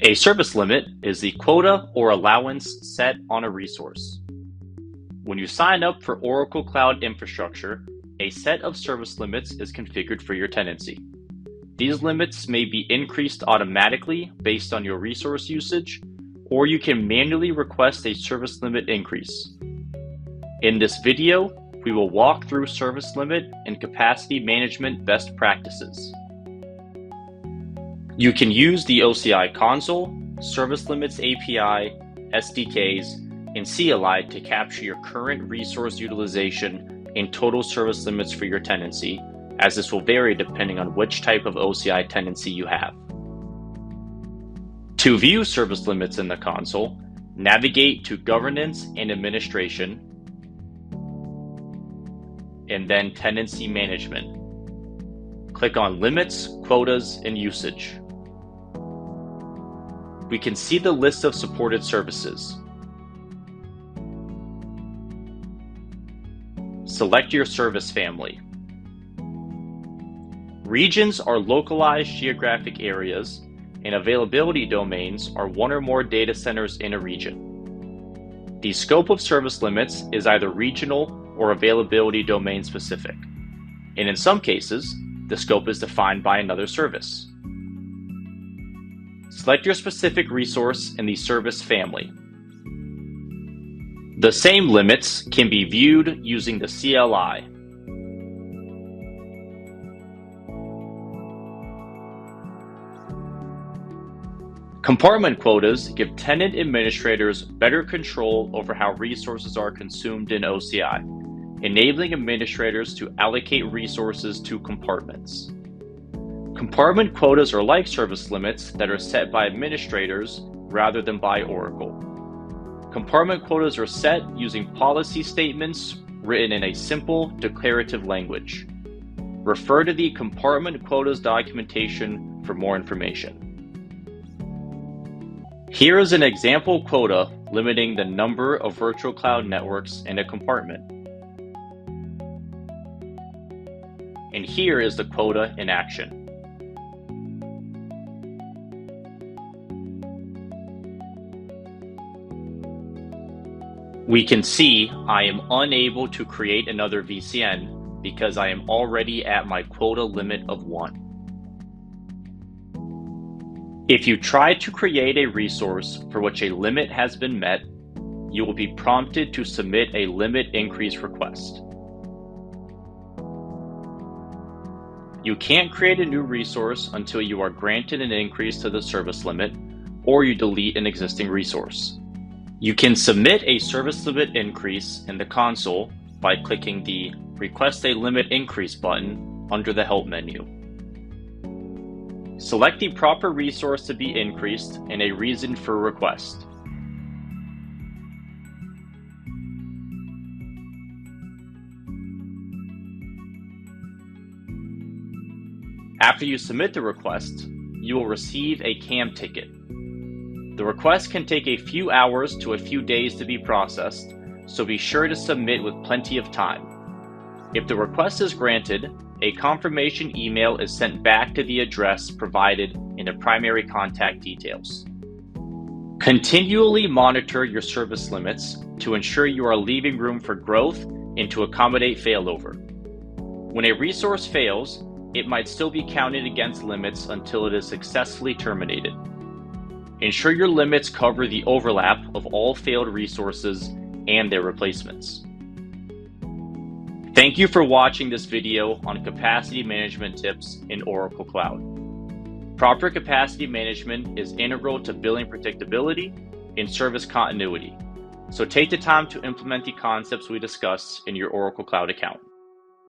A service limit is the quota or allowance set on a resource. When you sign up for Oracle Cloud Infrastructure, a set of service limits is configured for your tenancy. These limits may be increased automatically based on your resource usage, or you can manually request a service limit increase. In this video, we will walk through service limit and capacity management best practices. You can use the OCI console, Service Limits API, SDKs, and CLI to capture your current resource utilization and total service limits for your tenancy, as this will vary depending on which type of OCI tenancy you have. To view service limits in the console, navigate to Governance and Administration, and then Tenancy Management. Click on Limits, Quotas, and Usage. We can see the list of supported services. Select your service family. Regions are localized geographic areas, and availability domains are one or more data centers in a region. The scope of service limits is either regional or availability domain specific, and in some cases, the scope is defined by another service. Select your specific resource in the service family. The same limits can be viewed using the CLI. Compartment quotas give tenant administrators better control over how resources are consumed in OCI, enabling administrators to allocate resources to compartments. Compartment quotas are like service limits that are set by administrators rather than by Oracle. Compartment quotas are set using policy statements written in a simple, declarative language. Refer to the compartment quotas documentation for more information. Here is an example quota limiting the number of virtual cloud networks in a compartment. And here is the quota in action. We can see I am unable to create another VCN because I am already at my quota limit of 1. If you try to create a resource for which a limit has been met, you will be prompted to submit a limit increase request. You can't create a new resource until you are granted an increase to the service limit or you delete an existing resource. You can submit a service limit increase in the console by clicking the Request a Limit Increase button under the Help menu. Select the proper resource to be increased and a reason for request. After you submit the request, you will receive a CAM ticket. The request can take a few hours to a few days to be processed, so be sure to submit with plenty of time. If the request is granted, a confirmation email is sent back to the address provided in the primary contact details. Continually monitor your service limits to ensure you are leaving room for growth and to accommodate failover. When a resource fails, it might still be counted against limits until it is successfully terminated. Ensure your limits cover the overlap of all failed resources and their replacements. Thank you for watching this video on capacity management tips in Oracle Cloud. Proper capacity management is integral to billing predictability and service continuity, so take the time to implement the concepts we discussed in your Oracle Cloud account.